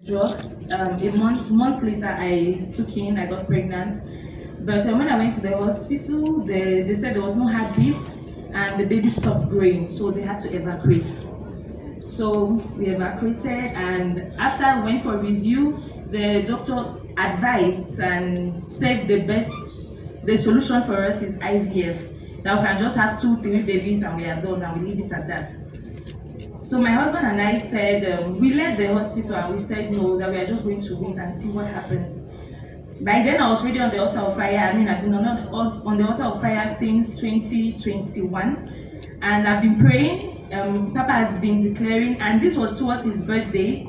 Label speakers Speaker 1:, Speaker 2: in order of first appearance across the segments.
Speaker 1: drugs. Months later, I took in, I got pregnant. But when I went to the hospital, they said there was no heartbeat and the baby stopped growing, so they had to evacuate. So we evacuated, and after I went for review, the doctor advised and said the solution for us is IVF. Now we can just have 2-3 babies and we are done, and we leave it at that. So my husband and I said, we left the hospital and we said no, that we are just going to wait and see what happens. By then I was already on the altar of fire. I've been on the altar of fire since 2021, and I've been praying. Papa has been declaring, and this was towards his birthday.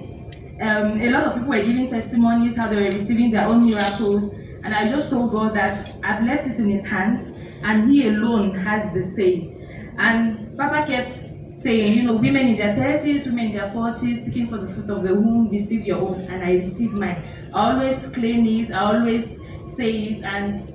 Speaker 1: A lot of people were giving testimonies how they were receiving their own miracles, and I just told God that I've left it in his hands and he alone has the say. And Papa kept saying, women in their 30s, women in their 40s, seeking for the fruit of the womb, receive your own. And I received mine. I always claim it, I always say it. And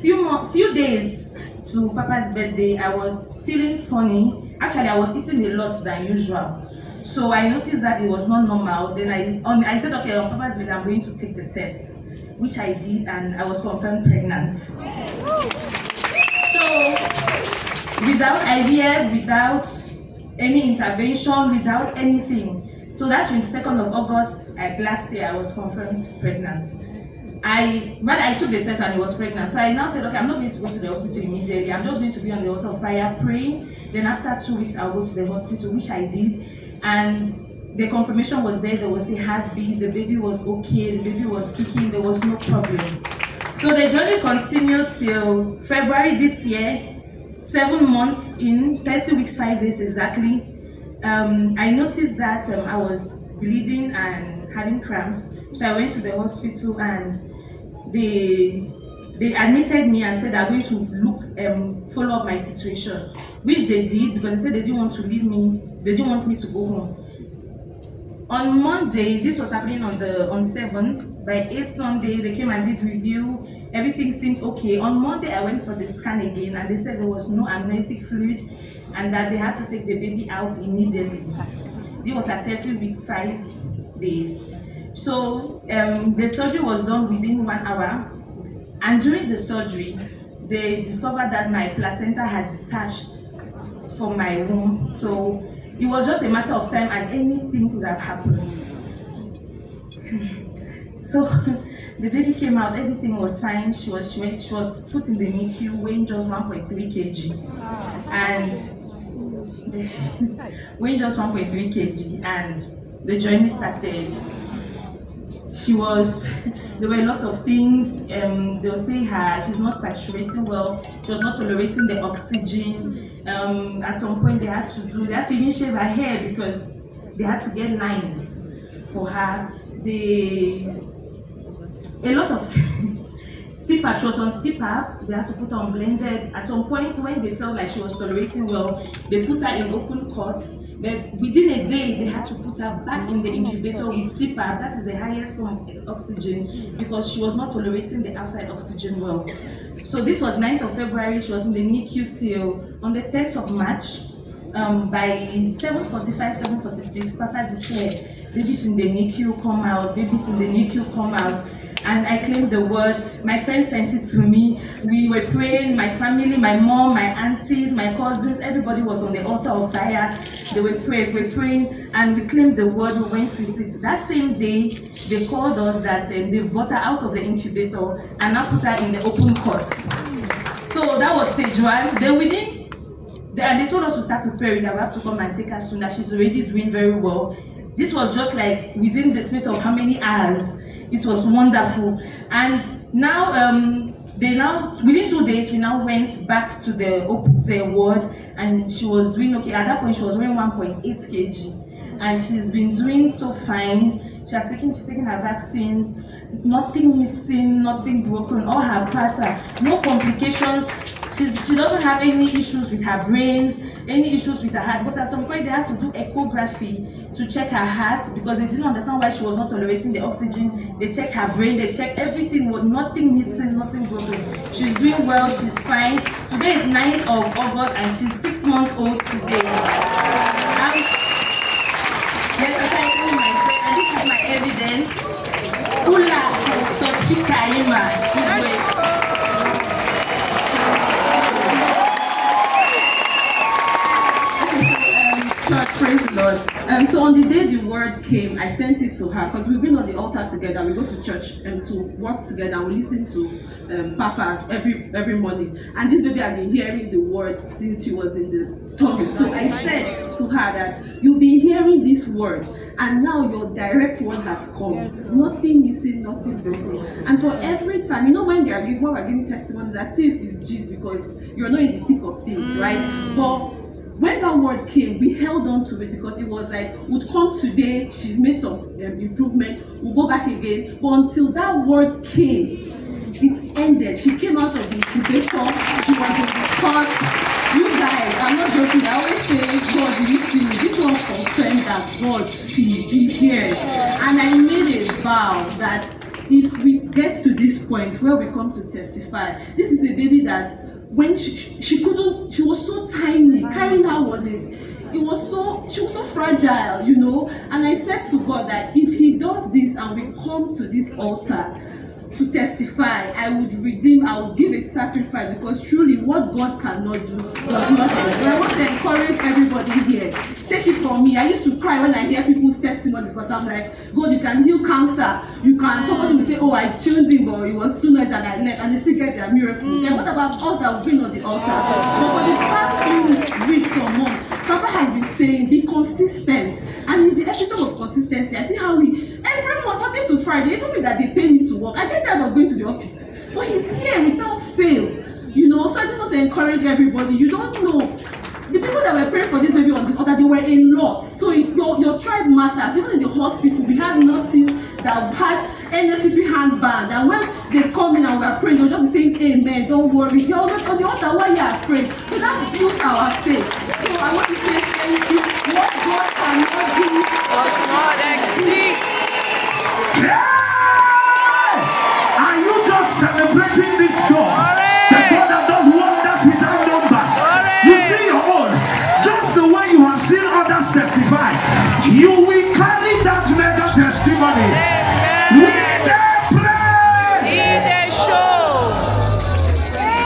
Speaker 1: few days to Papa's birthday, I was feeling funny. Actually, I was eating a lot than usual. So I noticed that it was not normal. Then I said, okay, on Papa's birthday, I'm going to take the test, which I did, and I was confirmed pregnant. So, without IVF, without any intervention, without anything. So that 22nd of August last year, I was confirmed pregnant. I took the test and I was pregnant. So I now said, okay, I'm not going to go to the hospital immediately. I'm just going to be on the altar of fire praying. Then after 2 weeks, I'll go to the hospital, which I did. And the confirmation was there. There was a heartbeat. The baby was okay. The baby was kicking. There was no problem. So the journey continued till February this year. 7 months in, 30 weeks, 5 days exactly. I noticed that I was bleeding and having cramps. So I went to the hospital and they admitted me and said they're going to follow up my situation, which they did, because they said they didn't want to leave me, they didn't want me to go home. On Monday, this was happening on 7th, by 8th Sunday, they came and did review. Everything seemed okay. On Monday, I went for the scan again, and they said there was no amniotic fluid and that they had to take the baby out immediately. This was at 30 weeks, 5 days. So the surgery was done within 1 hour, and during the surgery, they discovered that my placenta had detached from my womb. So it was just a matter of time and anything could have happened. So the baby came out, everything was fine. She was put in the NICU, weighing just 1.3 kg. And weighing just 1.3 kg, and the journey started. There were a lot of things. They'll say she's not saturating well, she was not tolerating the oxygen. At some point they had to even shave her hair because they had to get lines for her. A lot of CPAP, she was on CPAP, they had to put her on blended. At some point when they felt like she was tolerating well, they put her in open cut. But within a day, they had to put her back in the incubator with CPAP, that is the highest form of oxygen, because she was not tolerating the outside oxygen well. So this was 9th of February, she was in the NICU till on the 10th of March. By 7:45, 7:46, Papa declared, babies in the NICU come out, babies in the NICU come out. And I claimed the word. My friends sent it to me. We were praying, my family, my mom, my aunties, my cousins, everybody was on the altar of fire. They were praying, and we claimed the word. We went with it. That same day, they called us that they've brought her out of the incubator and now put her in the open cut. So that was stage 1. Then they told us to start preparing, that we have to come and take her soon, that she's already doing very well. This was just like within the space of how many hours. It was wonderful. And now, within 2 days, we now went back to the ward, and she was doing okay. At that point, she was weighing 1.8 kg, and she's been doing so fine. She's taking her vaccines, nothing missing, nothing broken, all her parts are, no complications. She doesn't have any issues with her brains, any issues with her heart. But at some point, they had to do echography to check her heart because they didn't understand why she was not tolerating the oxygen. They checked her brain, they checked everything, was nothing missing, nothing broken. She's doing well, she's fine. Today is 9th of August and she's 6 months old today. Yes, I told myself, and this is
Speaker 2: word came, I sent it to her because we've been on the altar together. We go to church and to work together. And we listen to Papa every morning. And this baby has been hearing the word since she was in the tummy. So I said to her that you've been hearing this word, and now your direct word has come. Nothing missing, nothing broken. And for every time, you know, when we're giving testimonies, as if it's Jesus because you're not in the thick of things, right? But when that word came, we held on to it because it was like, would come today, she's made some improvement, we'll go back again. But until that word came, it ended. She came out of the incubator, she was in the court. You guys, I'm not joking, I always say, God, do you see me? This one confirmed that God sees, He hears. And I made a vow that if we get to this point where we come to testify, this is a baby that when she couldn't, she was so tiny, carrying her she was so fragile, you know. And I said to God that if He does this and we come to this altar to testify, I would give a sacrifice, because truly what God cannot do does not exist. So I want to encourage everybody here. Take it from me. I used to cry when I hear people's testimony because I'm like, God, you can heal cancer. You can, somebody will say, oh, I tuned in, but it was too much that I left, and they still get their miracle. Then what about us that have been on the altar? But for the past few weeks or months, Papa has been saying, be consistent. And he's the epitome of consistency. I see how every month, Monday to Friday, even with that they pay me to work, I get tired of going to the office. But he's here without fail. You know, so I just want to encourage everybody. You don't know. The people that were praying for this baby on the altar, they were a lot. So your tribe matters. Even in the hospital, we had nurses that had NSCP handband. And when they come in and we are praying, they'll just be saying, amen, don't worry. You're always on the altar, why you are afraid? So that built our faith. So I want to say thank you. What God cannot do does not exist.
Speaker 3: Yeah! And you just celebrate